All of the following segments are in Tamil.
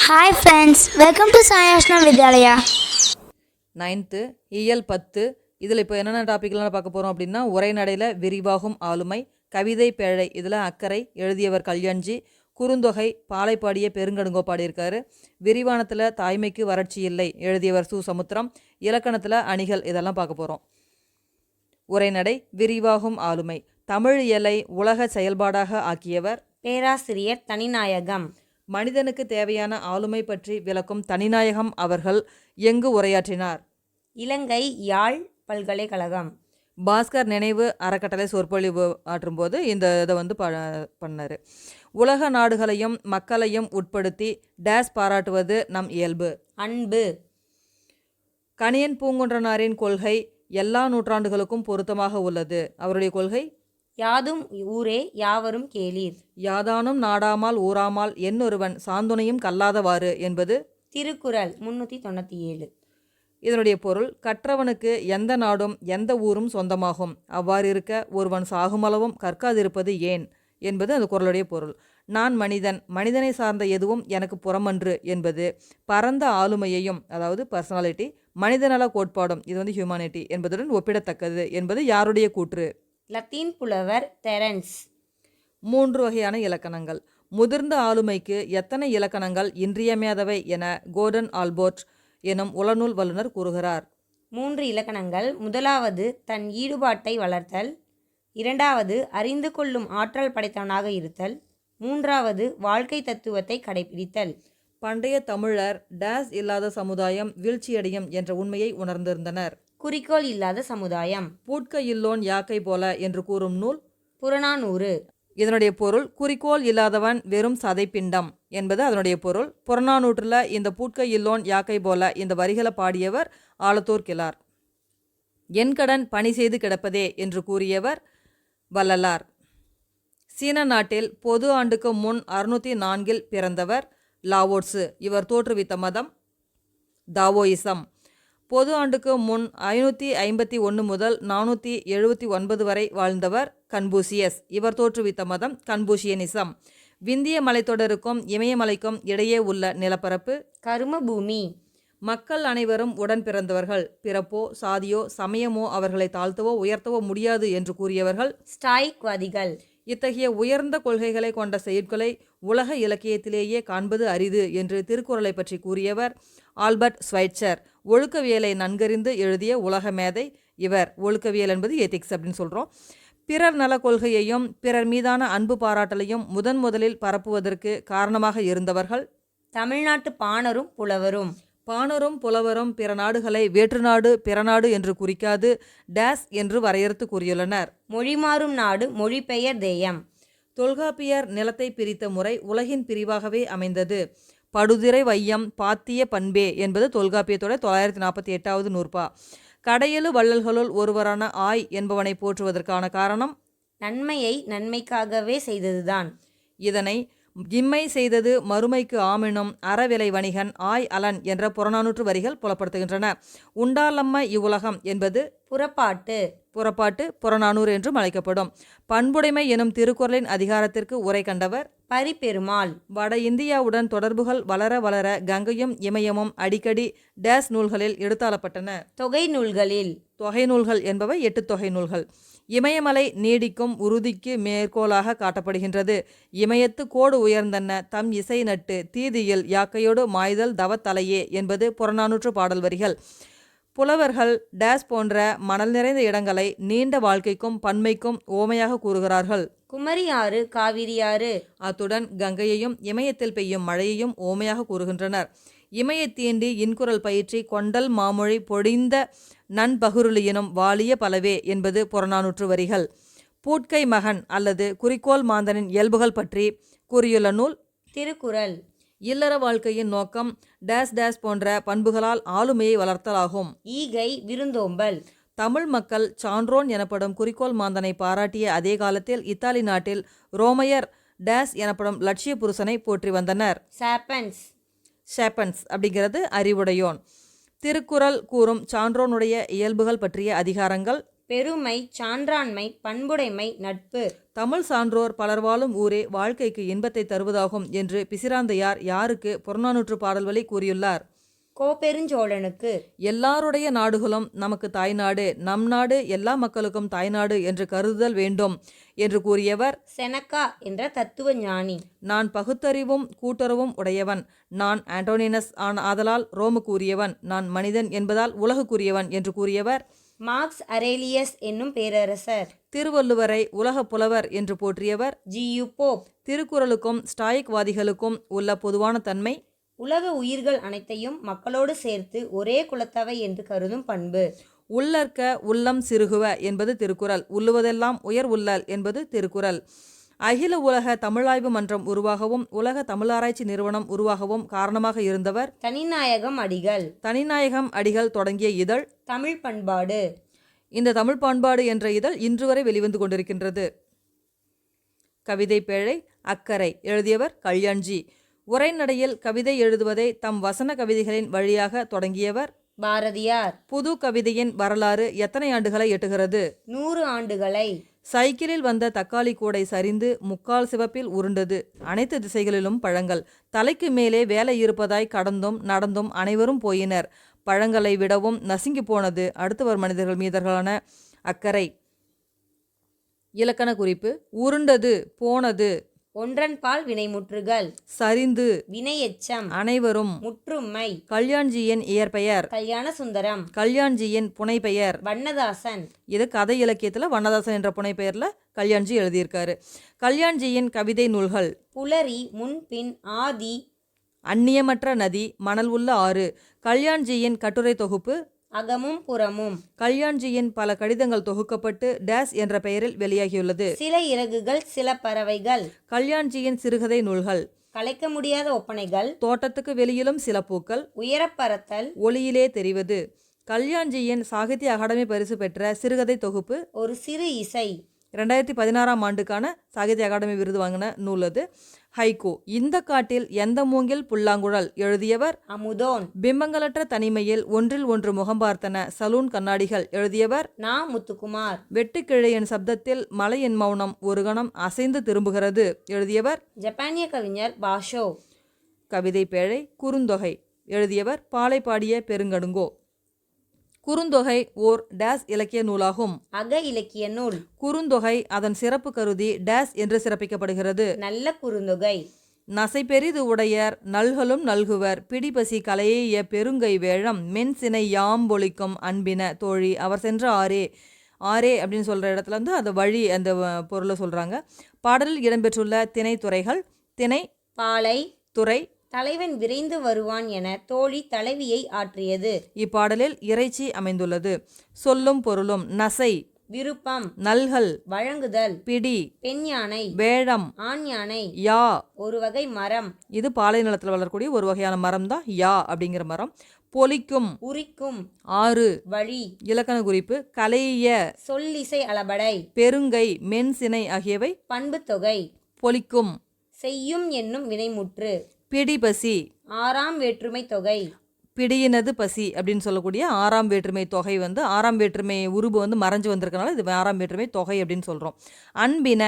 Hi friends, welcome to Sai Ashna Vidyalaya. 9th இயல் 10 இதில் இப்போ என்னென்ன டாபிக்லாம் பார்க்க போகிறோம் அப்படின்னா உரைநடையில் விரிவாகும் ஆளுமை, கவிதை பேழை இதில் அக்கறை எழுதியவர் கல்யாண்ஜி, குறுந்தொகை பாலைப்பாடிய பெருங்கடுங்கோ பாடியிருக்காரு, விரிவானத்தில் தாய்மைக்கு வறட்சி இல்லை எழுதியவர் சு சமுத்திரம், இலக்கணத்தில் அணிகள் இதெல்லாம் பார்க்க போகிறோம். உரைநடை விரிவாகும் ஆளுமை. தமிழ் இயலை உலக செயல்பாடாக ஆக்கியவர் பேராசிரியர் தனிநாயகம். மனிதனுக்கு தேவையான ஆளுமை பற்றி விளக்கும் தனிநாயகம் அவர்கள் எங்கு உரையாற்றினார்? இலங்கை யாழ் பல்கலைக்கழகம். பாஸ்கர் நினைவு அறக்கட்டளை சொற்பொழிவு ஆற்றும்போது இந்த இதை பண்ணார். உலக நாடுகளையும் மக்களையும் உட்படுத்தி டேஸ் பாராட்டுவது நம் இயல்பு. அன்பு. கணியன் பூங்குன்றனாரின் கொள்கை எல்லா நூற்றாண்டுகளுக்கும் பொருத்தமாக உள்ளது. அவருடைய கொள்கை யாதும் ஊரே யாவரும் கேளீர். யாதானும் நாடாமால் ஊராமால் என்னொருவன் சாந்துணையும் கல்லாதவாறு என்பது திருக்குறள் 397. இதனுடைய பொருள் கற்றவனுக்கு எந்த நாடும் எந்த ஊரும் சொந்தமாகும், அவ்வாறு இருக்க ஒருவன் சாகுமளவும் கற்காதிருப்பது ஏன் என்பது அந்த குறளுடைய பொருள். நான் மனிதன், மனிதனை சார்ந்த எதுவும் எனக்கு புறமன்று என்பது பரந்த ஆளுமையையும், அதாவது பர்சனாலிட்டி, மனிதநல கோட்பாடும், இது ஹியூமானிட்டி என்பதுடன் ஒப்பிடத்தக்கது என்பது யாருடைய கூற்று? லத்தீன் புலவர் தெரன்ஸ். 3 வகையான இலக்கணங்கள். முதிர்ந்த ஆளுமைக்கு எத்தனை இலக்கணங்கள் இன்றியமையாதவை என கோர்டன் ஆல்போர்ட் எனும் உளநூல் வல்லுநர் கூறுகிறார். 3 இலக்கணங்கள். முதலாவது தன் ஈடுபாட்டை வளர்த்தல், இரண்டாவது அறிந்து கொள்ளும் ஆற்றல் படைத்தவனாக இருத்தல், மூன்றாவது வாழ்க்கை தத்துவத்தை கடைபிடித்தல். பண்டைய தமிழர் டேஸ் இல்லாத சமுதாயம் வீழ்ச்சியடையும் என்ற உண்மையை உணர்ந்திருந்தனர். குறிக்கோள் இல்லாத சமுதாயம். பூட்க இல்லோன் யாக்கை போல என்று கூறும் நூல் புறநானூறு. இதனுடைய பொருள் குறிக்கோள் இல்லாதவன் வெறும் சதைப்பிண்டம் என்பது அதனுடைய பொருள். புறநானூற்றில் இந்த பூட்க இல்லோன் யாக்கை போல இந்த வரிகளை பாடியவர் ஆலத்தூர் கிழார். என் கடன் பணி செய்து கிடப்பதே என்று கூறியவர் வள்ளலார். சீன நாட்டில் பொது ஆண்டுக்கு முன் 604 பிறந்தவர் லாவோட்சு. இவர் தோற்றுவித்த மதம் தாவோயிசம். பொது ஆண்டுக்கு முன் 551 முதல் 479 வரை வாழ்ந்தவர் கன்பூசியஸ். இவர் தோற்றுவித்த மதம் கன்பூசியனிசம். விந்திய மலைத்தொடருக்கும் இமயமலைக்கும் இடையே உள்ள நிலப்பரப்பு கரும பூமி. மக்கள் அனைவரும் உடன் பிறந்தவர்கள். பிறப்போ சாதியோ சமயமோ அவர்களை தாழ்த்தவோ உயர்த்தவோ முடியாது என்று கூறியவர்கள் ஸ்டாய்க்வாதிகள். இத்தகைய உயர்ந்த கொள்கைகளை கொண்ட செயற்களை உலக இலக்கியத்திலேயே காண்பது அரிது என்று திருக்குறளை பற்றி கூறியவர் ஆல்பர்ட் ஸ்வைட்சர். ஒழுக்கவியலை நன்கறிந்து எழுதிய உலக மேதை இவர். ஒழுக்கவியல் என்பது எத்திக்ஸ் அப்படின்னு சொல்கிறோம். பிறர் நல கொள்கையையும் பிறர் மீதான அன்பு பாராட்டலையும் முதலில் பரப்புவதற்கு காரணமாக இருந்தவர்கள் தமிழ்நாட்டு பாணரும் புலவரும். பாணரும் புலவரும் பிற நாடுகளை வேற்றுநாடு பிறநாடு என்று குறிக்காது டேஸ் என்று வரையறுத்து கூறியுள்ளனர். மொழி மாறும் நாடு மொழிபெயர் தேயம். தொல்காப்பியர் நிலத்தை பிரித்த முறை உலகின் பிரிவாகவே அமைந்தது. படுதிரை வையம் பாத்திய பண்பே என்பது தொல்காப்பியத்தோட 948வது நூற்பா. கடையெழு வள்ளல்களுள் ஒருவரான ஆய் என்பவனை போற்றுவதற்கான காரணம் நன்மையை நன்மைக்காகவே செய்ததுதான். இதனை இம்மை செய்தது மறுமைக்கு ஆமெனும் அறவிலை வணிகன் ஆய் அலன் என்ற புறநானூற்று வரிகள் புலப்படுத்துகின்றன. உண்டாலம்ம இவ்வுலகம் என்பது புறப்பாட்டு புறநானூறு என்றும் அழைக்கப்படும். பண்புடைமை எனும் திருக்குறளின் அதிகாரத்திற்கு உரை கண்டவர் பரிபெருமாள். வட இந்தியாவுடன் தொடர்புகள் வளர வளர கங்கையும் இமயமும் அடிக்கடி டேஸ் நூல்களில் எடுத்தாளப்பட்டன. தொகை நூல்களில். தொகை நூல்கள் என்பவை 8 தொகை நூல்கள். இமயமலை நீடிக்கும் உறுதிக்கு மேற்கோளாக காட்டப்படுகின்றது. இமயத்து கோடு உயர்ந்தன தம் இசை நட்டு தீதியில் யாக்கையோடு மாய்தல் தவத்தலையே என்பது புறநானூற்று பாடல் வரிகள். புலவர்கள் டேஸ் போன்ற மணல் நிறைந்த இடங்களை நீண்ட வாழ்க்கைக்கும் பன்மைக்கும் ஓமையாக கூறுகிறார்கள். குமரியாறு காவிரியாறு. அத்துடன் கங்கையையும் இமயத்தில் பெய்யும் மழையையும் ஓமையாக கூறுகின்றனர். இமயத்தீண்டி இன்குரல் பயிற்சி கொண்டல் மாமொழி பொழிந்த நண்பகுருளியினும் வாலிய பலவே என்பது புறநானூற்று வரிகள். பூட்கை மகன் அல்லது குறிக்கோள் மாந்தனின் இயல்புகள் பற்றி கூறியுள்ள நூல் திருக்குறள். இல்லற வாழ்க்கையின் நோக்கம் டேஸ் டேஸ் போன்ற பண்புகளால் ஆளுமையை வளர்த்தலாகும். ஈகை விருந்தோம்பல். தமிழ் மக்கள் சான்றோன் எனப்படும் குறிக்கோள் மாந்தனை பாராட்டிய அதே காலத்தில் இத்தாலி நாட்டில் ரோமையர் டேஸ் எனப்படும் லட்சிய புருஷனை போற்றி வந்தனர். ஷேப்பன்ஸ் அப்படிங்கிறது அறிவுடையோன். திருக்குறள் கூறும் சான்றோனுடைய இயல்புகள் பற்றிய அதிகாரங்கள் பெருமை, சான்றாண்மை, பண்புடைமை, நட்பு. தமிழ் சான்றோர் பலர் வாழும் ஊரே வாழ்க்கைக்கு இன்பத்தை தருவதாகும் என்று பிசிராந்தையார் யாருக்கு புறநானூற்று பாடல் வழி கூறியுள்ளார்? கோப்பெருஞ்சோழனுக்கு. எல்லாருடைய நாடுகளும் நமக்கு தாய்நாடு, நம் நாடு எல்லா மக்களுக்கும் தாய்நாடு என்று கருதுதல் வேண்டும் என்று கூறியவர் செனக்கா என்ற தத்துவ ஞானி. நான் பகுத்தறிவும் கூட்டுறவும் உடையவன், நான் ஆண்டோனினஸ் ஆதலால் ரோமுக்குரியவன், நான் மனிதன் என்பதால் உலகுக்குரியவன் என்று கூறியவர் மார்க்ஸ் அரேலியஸ் என்னும் பேரரசர். திருவள்ளுவரை உலகப் புலவர் என்று போற்றியவர் ஜியு போப். திருக்குறளுக்கும் ஸ்டாயிக்வாதிகளுக்கும் உள்ள பொதுவான தன்மை உலக உயிர்கள் அனைத்தையும் மக்களோடு சேர்த்து ஒரே குலத்தவை என்று கருதும் பண்பு. உள்ளற்க உள்ளம் சிறுகுவ என்பது திருக்குறள், உள்ளுவதெல்லாம் உயர் உள்ளல் என்பது திருக்குறள். அகில உலக தமிழாய்வு மன்றம் உருவாகவும் உலக தமிழாராய்ச்சி நிறுவனம் உருவாகவும் காரணமாக இருந்தவர் தனிநாயகம் அடிகள். தனிநாயகம் அடிகள் தொடங்கிய இதழ் தமிழ் பண்பாடு. இந்த தமிழ் பண்பாடு என்ற இதழ் இன்று வரை வெளிவந்து கொண்டிருக்கின்றது. கவிதை பேழை அக்கறை எழுதியவர் கல்யாண்ஜி. உரைநடையில் கவிதை எழுதுவதை தம் வசன கவிதைகளின் வழியாக தொடங்கியவர் பாரதியார். புது கவிதையின் வரலாறு எத்தனை ஆண்டுகளை எட்டுகிறது? 100 ஆண்டுகளை. சைக்கிளில் வந்த தக்காளி கூடை சரிந்து முக்கால் சிவப்பில் உருண்டது, அனைத்து திசைகளிலும் பழங்கள், தலைக்கு மேலே வேலை இருப்பதாய் கடந்தும் நடந்தும் அனைவரும் போயினர், பழங்களை விடவும் நசுங்கி போனது அடுத்தவர் மனிதர்கள் மீதர்களான அக்கறை. இலக்கண குறிப்பு: உருண்டது, போனது, ஒன்றன்பால் வினைமுற்றுகள், சரிந்து, வினையெச்சம், அனைவரும், முற்றும்மை. கல்யாண்ஜியின் இயற்பெயர் கல்யாண சுந்தரம். கல்யாண்ஜியின் புனைப்பெயர் வண்ணதாசன். இது கதை இலக்கியத்தில் வண்ணதாசன் என்ற புனைப்பெயரில் கல்யாண்ஜி எழுதியிருக்காரு. கல்யாண்ஜியின் கவிதை நூல்கள் புலரி, முன்பின், ஆதி, அந்நியமற்ற நதி, மணல் உள்ள ஆறு. கல்யாண்ஜியின் கட்டுரை தொகுப்பு அகமும் புறமும். கல்யாண்ஜியின் பல கடிதங்கள் தொகுக்கப்பட்டு டேஸ் என்ற பெயரில் வெளியாகியுள்ளது. சில இறகுகள், சில பறவைகள். கல்யாண்ஜியின் சிறுகதை நூல்கள் கலைக்க முடியாத ஒப்பனைகள், தோட்டத்துக்கு வெளியிலும் சில பூக்கள், உயரப்பறத்தல், ஒளியிலே தெரிவது. கல்யாண்ஜியின் சாகித்ய அகாடமி பரிசு பெற்ற சிறுகதை தொகுப்பு ஒரு சிறு இசை. 2016 ஆண்டுக்கான சாகித்ய அகாடமி விருது வாங்கின நூல் அது. ஹைகோ இந்த காட்டில் எந்த மூங்கில் புல்லாங்குழல் எழுதியவர் அமுதோன். பிம்பங்களற்ற தனிமையில் ஒன்றில் ஒன்று முகம் பார்த்தன சலூன் கண்ணாடிகள் எழுதியவர் நா. முத்துக்குமார். வெட்டுக்கிழையின் சப்தத்தில் மலையின் மௌனம் ஒரு கணம் அசைந்து திரும்புகிறது எழுதியவர் ஜப்பானிய கவிஞர் பாஷோ. கவிதை பேழை குறுந்தொகை எழுதியவர் பாலை பாடிய பெருங்கடுங்கோ. குறுந்தொகை ஓர் டேஸ் இலக்கிய நூலாகும். அக இலக்கிய நூல். குறுந்தொகை அதன் சிறப்பு கருதி டேஸ் என்று சிறப்பிக்கப்படுகிறது. நல்ல குறுந்தொகை. நசை பெரிது உடையர் நல்களும் நல்குவர் பிடிபசி கலையைய பெருங்கை வேழம் மென்சினை யாம்பொழிக்கும் அன்பின தோழி அவர் சென்ற ஆரே. ஆரே அப்படின்னு சொல்கிற இடத்துல வந்து அந்த வழி அந்த பொருளை சொல்கிறாங்க. பாடலில் இடம்பெற்றுள்ள திணைத்துறைகள் திணை, பாலை, துறை. தலைவன் விரைந்து வருவான் என தோழி தலைவியை ஆற்றியது. இப்பாடலில் இறைச்சி அமைந்துள்ளது. சொல்லும் பொருளும் நசை விருப்பம், நல்கல், வழங்குதல், பிடி, பெண் யானை, வேழம், ஆண் யானை, யா, ஒரு வகை மரம். இது பாலை நிலத்தில் வளரக்கூடிய ஒரு வகையான மரம் தான் யா அப்படிங்கிற மரம். பொலிக்கும், உரிக்கும், ஆறு, வழி. இலக்கண குறிப்பு கலைய, சொல்லிசை அளபடை, பெருங்கை, மென்சினை ஆகியவை பண்பு தொகை. பொலிக்கும். செய்யும் என்னும் வினைமுற்று. பிடிபசி, 6ஆம் வேற்றுமை தொகை. பிடியினது பசி அப்படின்னு சொல்லக்கூடிய 6ஆம் வேற்றுமை தொகை வந்து 6ஆம் வேற்றுமை உருபு வந்து மறைஞ்சு வந்திருக்கனால இது 6ஆம் வேற்றுமை தொகை அப்படின்னு சொல்கிறோம். அன்பின,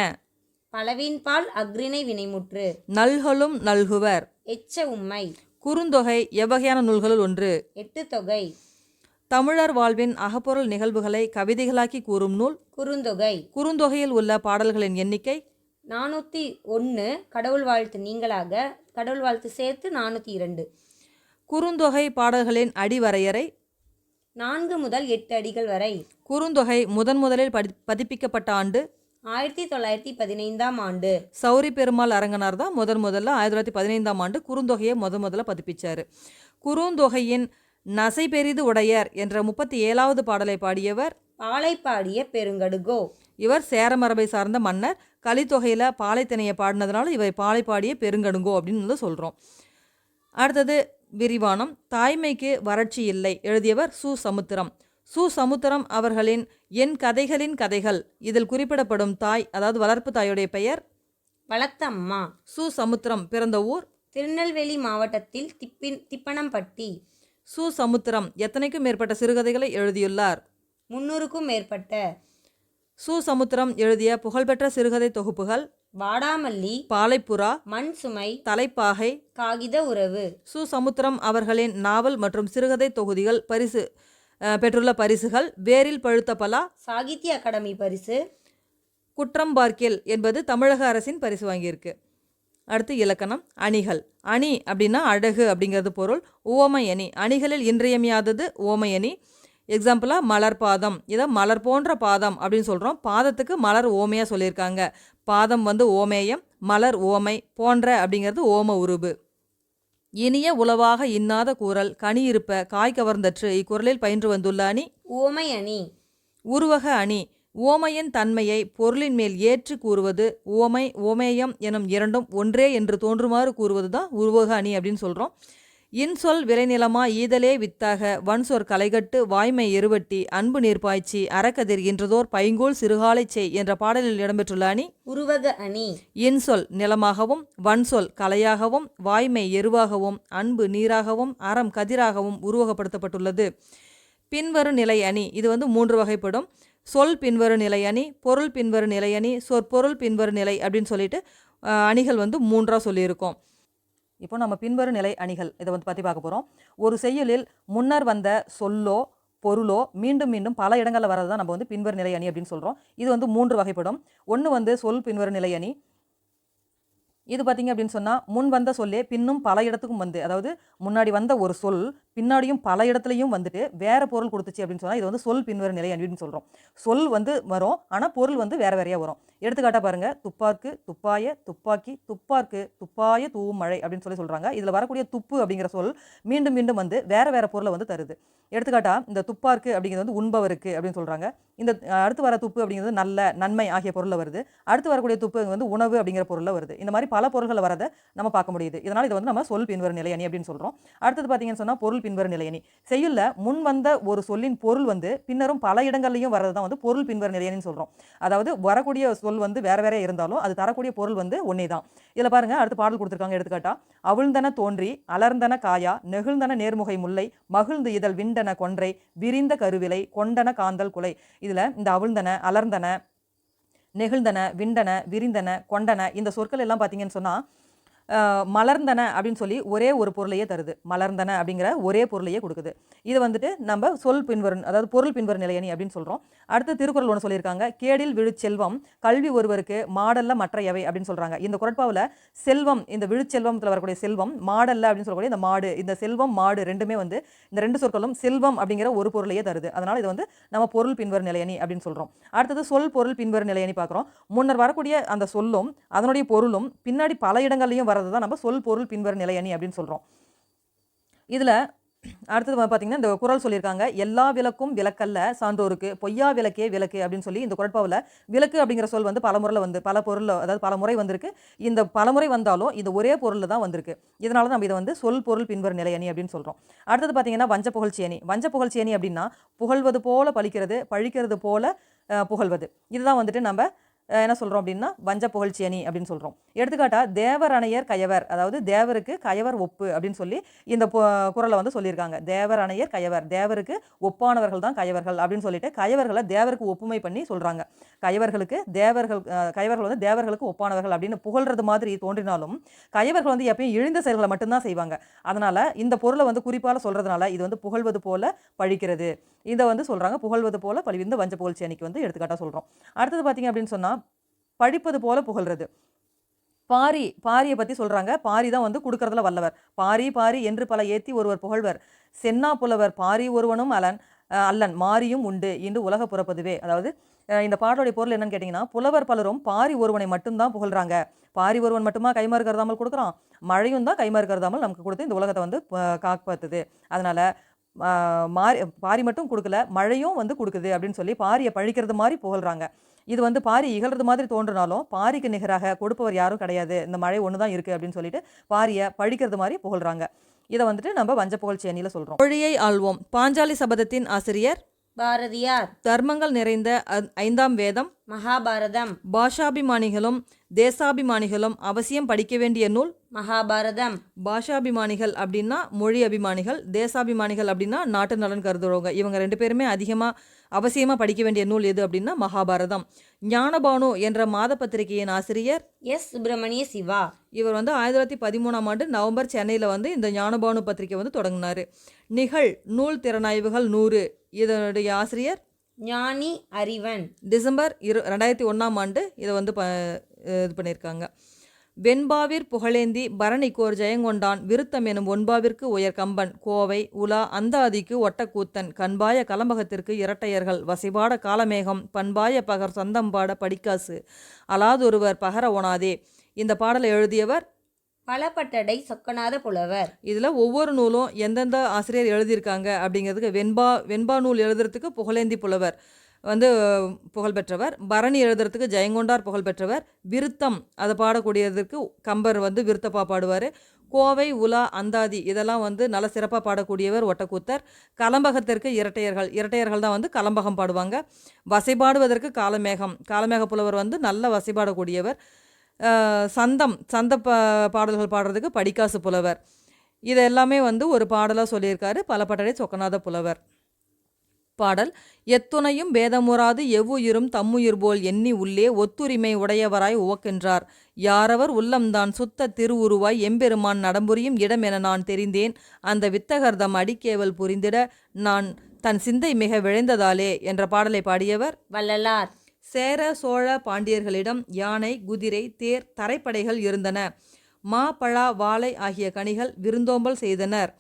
பலவின்பால் அக்ரிணை வினைமுற்று. நல்களும் நல்குவர். எச்ச உம்மை. குறுந்தொகை எவ்வகையான நூல்களுள் ஒன்று. 8 தொகை. தமிழர் வாழ்வின் அகப்பொருள் நிகழ்வுகளை கவிதைகளாக்கி கூறும் நூல் குறுந்தொகை. குறுந்தொகையில் உள்ள பாடல்களின் எண்ணிக்கை 401. கடவுள் வாழ்த்து நீங்களாக கடவுள் வாழ்த்து சேர்த்து 402. குறுந்தொகை பாடல்களின் அடிவரையறை 4 முதல் 8 அடிகள் வரை. குறுந்தொகை முதலில் பதிப்பிக்கப்பட்ட ஆண்டு 1915ஆம் ஆண்டு. சௌரி பெருமாள் அரங்கனார் தான் முதல்ல 1915ஆம் ஆண்டு குறுந்தொகையை முதல்ல பதிப்பிச்சாரு. குறுந்தொகையின் நசை பெரிது உடையர் என்ற 37வது பாடலை பாடியவர் பாலை பாடிய பெருங்கடுகோ. இவர் சேர மரபை சார்ந்த மன்னர். கலித்தொகையில் பாலைத்திணையை பாடினதுனால இவை பாலை பாடிய பெருங்கடுங்கோ அப்படின்னு வந்து சொல்கிறோம். அடுத்தது விரிவானம். தாய்மைக்கு வறட்சி இல்லை எழுதியவர் சு. சமுத்திரம். சு. சமுத்திரம் அவர்களின் என் கதைகளின் கதைகள் இதில் குறிப்பிடப்படும் தாய் அதாவது வளர்ப்பு தாயுடைய பெயர் வளத்தம்மா. சு. சமுத்திரம் பிறந்த ஊர் திருநெல்வேலி மாவட்டத்தில் திப்பனம்பட்டி. சு. சமுத்திரம் எத்தனைக்கும் மேற்பட்ட சிறுகதைகளை எழுதியுள்ளார். 300க்கும் மேற்பட்ட. சமுத்திரம் எழுதிய புகழ்பெற்ற சிறுகதை தொகுப்புகள் வாடாமல்லி, பாலைப்புறா, மண் சுமை, தலைப்பாகை. காகித உறவு. சமுத்திரம் அவர்களின் நாவல் மற்றும் சிறுகதை தொகுதிகள் பெற்றுள்ள பரிசுகள்: வேரில் பழுத்த பலா, சாகித்ய அகாடமி பரிசு. குற்றம் பார்க்கில் என்பது தமிழக அரசின் பரிசு வாங்கியிருக்கு. அடுத்து இலக்கணம். அணிகள். அணி அப்படின்னா அழகு அப்படிங்கிறது பொருள். உவமை அணி. அணிகளில் இன்றியமையாதது உவமை அணி. எக்ஸாம்பிளாக மலர் பாதம், இதை மலர் போன்ற பாதம் அப்படின்னு சொல்கிறோம். பாதத்துக்கு மலர் ஓமையாக சொல்லியிருக்காங்க. பாதம் வந்து ஓமேயம், மலர் ஓமை, போன்ற அப்படிங்கிறது ஓம உருபு. இனிய உளவாக இன்னாத கூறல், கனி இருப்ப, காய் கவர்ந்தற்று இக்குறளில் பயின்று வந்துள்ள அணி உவமை அணி. உருவக அணி. உவமையின் தன்மையை பொருளின் மேல் ஏற்றி கூறுவது. உவமை, உவமேயம் எனும் இரண்டும் ஒன்றே என்று தோன்றுமாறு கூறுவது தான் உருவக அணி அப்படின்னு சொல்கிறோம். இன்சொல் விளைநிலமா ஈதலே வித்தாக, வன்சொற் கலைகட்டு வாய்மை எருவட்டி, அன்பு நீர்ப்பாய்ச்சி அறக்கதிர் இன்றதோர் பைங்கோல் சிறுகாலை செய் என்ற பாடலில் இடம்பெற்றுள்ள அணி உருவக அணி. இன்சொல் நிலமாகவும், வன்சொல் கலையாகவும், வாய்மை எருவாகவும், அன்பு நீராகவும், அறம் கதிராகவும் உருவகப்படுத்தப்பட்டுள்ளது. பின்வரும் நிலை அணி. இது வந்து 3 வகைப்படும். சொல் பின்வரு நிலை அணி, பொருள் பின்வரு நிலை அணி, சொற்பொருள் பின்வரு நிலை அப்படின்னு சொல்லிட்டு அணிகள் வந்து 3ஆக சொல்லியிருக்கோம். இப்போ நம்ம பின்வரும் நிலை அணிகள் இதை வந்து பற்றி பார்க்க போகிறோம். ஒரு செய்யுளில் முன்னர் வந்த சொல்லோ பொருளோ மீண்டும் மீண்டும் பல இடங்களில் வரது தான் நம்ம வந்து பின்வரும் நிலை அணி அப்படின்னு சொல்கிறோம். இது வந்து 3 வகைப்படும். ஒன்று வந்து சொல் பின்வரும் நிலை அணி. இது பார்த்திங்க அப்படின்னு சொன்னால் முன் வந்த சொல்லே பின்னும் பல இடத்துக்கும் வந்து, அதாவது முன்னாடி வந்த ஒரு சொல் பின்னாடியும் பல இடத்துலையும் வந்துட்டு வேறு பொருள் கொடுத்துச்சு அப்படின்னு சொன்னால் இது வந்து சொல் பின்வரும் நிலை அப்படின்னு சொல்கிறோம். சொல் வந்து வரும், ஆனால் பொருள் வந்து வேறு வேறையாக வரும். எடுத்துக்காட்டாக பாருங்கள், துப்பார்க்கு துப்பாய, துப்பாக்கி, துப்பார்க்கு துப்பாய தூவும் மழை அப்படின்னு சொல்கிறாங்க. இதில் வரக்கூடிய துப்பு அப்படிங்கிற சொல் மீண்டும் மீண்டும் வந்து வேறு வேறு பொருளை வந்து தருது. எடுத்துக்காட்டாக இந்த துப்பார்க்கு அப்படிங்கிறது வந்து உண்பவருக்கு அப்படின்னு சொல்கிறாங்க. இந்த அடுத்து வர துப்பு அப்படிங்கிறது நல்ல, நன்மை ஆகிய பொருளில் வருது. அடுத்து வரக்கூடிய துப்பு வந்து உணவு அப்படிங்கிற பொருளில் வருது. இந்த மாதிரி பல பொருள்களை வரதை நம்ம பார்க்க முடியுது. இதனால் இது வந்து நம்ம சொல் பின்வரும் நிலை அணி அப்படின்னு சொல்கிறோம். அடுத்தது பார்த்தீங்கன்னு சொன்னால் பொருள் பின்வரும் நிலை அணி. செய்யுள்ள முன் வந்த ஒரு சொல்லின் பொருள் வந்து பின்னரும் பல இடங்கள்லையும் வரது தான் வந்து பொருள் பின்வரும் நிலை அணின்னு சொல்கிறோம். அதாவது வரக்கூடிய சொல் வந்து வேறு வேற இருந்தாலும் அது தரக்கூடிய பொருள் வந்து ஒன்றே தான். இதில் பாருங்கள், அடுத்து பாடல் கொடுத்துருக்காங்க. எடுத்துக்காட்டா, அவிழ்ந்தன தோன்றி அலர்ந்தன காயா, நெகிழ்ந்தன நேர்முகை முல்லை, மகிழ்ந்து இதழ் விண்டன கொன்றை, விரிந்த கருவிலை, கொண்டன காந்தல் குலை. இதில் இந்த அவிழ்ந்தன, அலர்ந்தன, நெகிழ்ந்தன, விண்டன, விரிந்தன, கொண்டன இந்த சொற்கள் எல்லாம் பார்த்தீங்கன்னு சொன்னால் மலர்ந்தன அப்படின்னு சொல்லி ஒரே ஒரு பொருளையே தருது. மலர்ந்தன அப்படிங்கிற ஒரே பொருளையே கொடுக்குது. இது வந்துட்டு நம்ம சொல் பின்வரும், அதாவது பொருள் பின்வரும் நிலையணி அப்படின்னு சொல்கிறோம். அடுத்து திருக்குறள் ஒன்று சொல்லியிருக்காங்க. கேடில் விழுச்செல்வம் கல்வி ஒருவருக்கு மாடல்ல மற்றையவை அப்படின்னு சொல்கிறாங்க. இந்த குறட்பாவில் செல்வம், இந்த விழுச்செல்வத்தில் வரக்கூடிய செல்வம், மாடல்ல அப்படின்னு சொல்லக்கூடிய இந்த மாடு, இந்த செல்வம் மாடு ரெண்டுமே வந்து இந்த 2 சொற்களும் செல்வம் அப்படிங்கிற ஒரு பொருளையே தருது. அதனால் இது வந்து நம்ம பொருள் பின்வரும் நிலையணி அப்படின்னு சொல்கிறோம். அடுத்தது சொல் பொருள் பின்வரும் நிலையணி பார்க்குறோம். முன்னர் வரக்கூடிய அந்த சொல்லும் அதனுடைய பொருளும் பின்னாடி பல இடங்கள்லையும் தான் நம்ம சொல் பொருள் பின்வரும் நிலை அணி அப்படின்னு சொல்கிறோம். இதில் அடுத்தது பார்த்தீங்கன்னா இந்த குறள் சொல்லியிருக்காங்க. எல்லா விளக்கும் விளக்கல்ல சான்றோருக்கு, பொய்யா விளக்கே விளக்கு அப்படின்னு சொல்லி இந்த குறட்பாவில் விளக்கு அப்படிங்கிற சொல் வந்து பல முறையில் வந்து பல பொருள், அதாவது பல முறை வந்திருக்கு. இந்த பலமுறை வந்தாலும் இது ஒரே பொருளில் தான் வந்திருக்கு. இதனால நம்ம இதை வந்து சொல் பொருள் பின்வரும் நிலை அணி அப்படின்னு சொல்கிறோம். அடுத்தது பார்த்தீங்கன்னா வஞ்ச புகழ்ச்சி அணி. வஞ்ச புகழ்ச்சி அணி அப்படின்னா புகழ்வது போல பழிக்கிறது, பழிக்கிறது போல புகழ்வது. இதுதான் வந்துட்டு நம்ம என்ன சொல்கிறோம் அப்படின்னா வஞ்ச புகழ்ச்சி அணி அப்படின்னு சொல்கிறோம். எடுத்துக்காட்டா, தேவர் அணையர் கயவர், அதாவது தேவருக்கு கயவர் ஒப்பு அப்படின்னு சொல்லி இந்த குறளை வந்து சொல்லியிருக்காங்க. தேவர் அணையர் கயவர், தேவருக்கு ஒப்பானவர்கள் தான் கயவர்கள் அப்படின்னு சொல்லிட்டு கயவர்களை தேவருக்கு ஒப்புமை பண்ணி சொல்கிறாங்க. கயவர்கள் வந்து தேவர்களுக்கு ஒப்பானவர்கள் அப்படின்னு புகழ்றது மாதிரி தோன்றினாலும் கயவர்கள் வந்து எப்பயும் இழிந்த செயல்களை மட்டும்தான் செய்வாங்க. அதனால் இந்த பொருளை வந்து குறிப்பால் சொல்கிறதுனால இது வந்து புகழ்வது போல பழிக்கிறது, இதை வந்து சொல்கிறாங்க. புகழ்வது போல பழி, இந்த வஞ்ச புகழ்ச்சி அணிக்கு வந்து எடுத்துக்காட்டாக சொல்கிறோம். அடுத்தது பார்த்தீங்க அப்படின்னு சொன்னால் பழிப்பது போல புகழ்றது. பாரியை பற்றி சொல்கிறாங்க. பாரி தான் வந்து கொடுக்கறதுல வல்லவர். பாரி என்று பல ஏற்றி ஒருவர் புகழ்வர், சென்னா புலவர் பாரி ஒருவனும் அல்லன் மாரியும் உண்டு இன்று உலக புறப்பதுவே. அதாவது இந்த பாடலுடைய பொருள் என்னன்னு கேட்டிங்கன்னா, புலவர் பலரும் பாரி ஒருவனை மட்டும்தான் புகழ்கிறாங்க. பாரி ஒருவன் மட்டுமா கைமாறு கருதாமல் கொடுக்குறான், மழையும் தான் கைமாறு கருதாமல் நமக்கு கொடுத்து இந்த உலகத்தை வந்து காப்பாற்றுது. அதனால் பாரி மட்டும் கொடுக்கல, மழையும் வந்து கொடுக்குது அப்படின்னு சொல்லி பாரியை பழிக்கிறது மாதிரி புகழ்கிறாங்க. இது வந்து பாரி இகழ்றது மாதிரி தோன்றினாலும் பாரிக்கு நிகராக கொடுப்பவர் யாரும் கிடையாது, இந்த மழை ஒன்று தான் இருக்குது அப்படின்னு சொல்லிட்டு பாரியை பழிக்கிறது மாதிரி புகழ்கிறாங்க. இதை வந்துட்டு நம்ம வஞ்ச புகழ்ச்சி அணியில் சொல்கிறோம். மொழியை ஆள்வோம். பாஞ்சாலி சபதத்தின் ஆசிரியர் பாரதியார். தர்மங்கள் நிறைந்த ஐந்தாம் வேதம். மகாபாரதம். பாஷாபிமானிகளும் தேசாபிமானிகளும் அவசியம் படிக்க வேண்டிய நூல். மகாபாரதம். பாஷாபிமானிகள் அப்படின்னா மொழி அபிமானிகள், தேசாபிமானிகள் அப்படின்னா நாட்டு நலன் கருதுறவங்க. இவங்க ரெண்டு பேருமே அவசியமாக படிக்க வேண்டிய நூல் எது அப்படின்னா மகாபாரதம். ஞானபானு என்ற மாத பத்திரிகையின் ஆசிரியர் எஸ். சுப்பிரமணிய சிவா. இவர் 1913 நவம்பர் சென்னையில் இந்த ஞானபானு பத்திரிகை தொடங்கினார். நிகழ் நூல் திறனாய்வுகள் 100 இதனுடைய ஆசிரியர் ஞானி அறிவன். டிசம்பர் 2001 இதை இது பண்ணியிருக்காங்க. வெண்பாவிற் புகழேந்தி பரணிக்கோர் ஜெயங்கொண்டான் விருத்தம் எனும் ஒன்பாவிற்கு உயர் கம்பன் கோவை உலா அந்தாதிக்கு ஒட்டக்கூத்தன் கண்பாய கலம்பகத்திற்கு இரட்டையர்கள் வசைபாட காலமேகம் பண்பாய பகர் சந்தம்பாட படிக்காசு அலாதொருவர் பகர ஒணாதே. இந்த பாடலை எழுதியவர் பலப்பட்டடை சொக்கநாத புலவர். இதில் ஒவ்வொரு நூலும் எந்தெந்த ஆசிரியர் எழுதியிருக்காங்க அப்படிங்கிறதுக்கு வெண்பா நூல் எழுதுறதுக்கு புகழேந்தி புலவர் புகழ்பெற்றவர். பரணி எழுதுறதுக்கு ஜெயங்கொண்டார் புகழ்பெற்றவர். விருத்தம் அதை பாடக்கூடியதற்கு கம்பர் விருத்தப்பா பாடுவார். கோவை உலா அந்தாதி இதெல்லாம் நல்ல சிறப்பாக பாடக்கூடியவர் ஒட்டக்கூத்தர். கலம்பகத்திற்கு இரட்டையர்கள் தான் கலம்பகம் பாடுவாங்க. வசைபாடுவதற்கு காலமேக புலவர் நல்ல வசைபாடக்கூடியவர். சந்த பாடல்கள் பாடுறதுக்கு படிக்காசு புலவர். இது எல்லாமே ஒரு பாடலாக சொல்லியிருக்காரு பலப்பட்டடை சொக்கநாத புலவர். பாடல் எத்துணையும் பேதமுறாது எவ்வுயிரும் தம்முயிர் போல் எண்ணி உள்ளே ஒத்துரிமை உடையவராய் உவக்கின்றார். யாரவர் உள்ளம்தான் சுத்த திருவுருவாய் எம்பெருமான் நடம்புரியும் இடம் என நான் தெரிந்தேன். அந்த வித்தகர்தம் அடிக்கேவல் புரிந்திட நான் தன் சிந்தை மிக விழைந்ததாலே என்ற பாடலை பாடியவர் வள்ளலார். சேர சோழ பாண்டியர்களிடம் யானை குதிரை தேர் தரைப்படைகள் இருந்தன. மா பழா வாழை ஆகிய கனிகள் விருந்தோம்பல் செய்தனர்.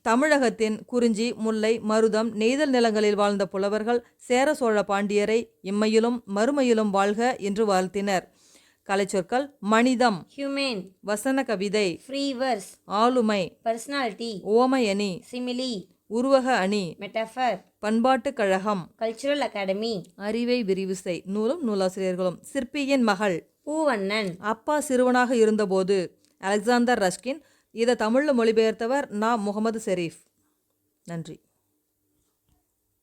தமிழகத்தின் குறிஞ்சி முல்லை மருதம் நெய்தல் நிலங்களில் வாழ்ந்த புலவர்கள் சேர சோழ பாண்டியரை இம்மையிலும் மறுமையிலும் வாழ்க என்று வாழ்த்தினர். கலைச்சொற்கள் மனிதம் ஹியூமன், வசன கவிதை ஃப்ரீ வெர்ஸ், ஆளுமை, பர்சனாலிட்டி, ஓமை அணி, சிமிலி, உருவக அணி, மெட்டஃபர், பண்பாட்டு கழகம், கல்ச்சுரல் அகாடமி, அறிவை விரிவுசை நூலும் நூலாசிரியர்களும். சிற்பியின் மகள் பூவண்ணன். அப்பா சிறுவனாக இருந்தபோது அலெக்சாந்தர் ரஸ்கின். இதை தமிழில் மொழிபெயர்த்தவர் நா. முகமது ஷெரீப். நன்றி.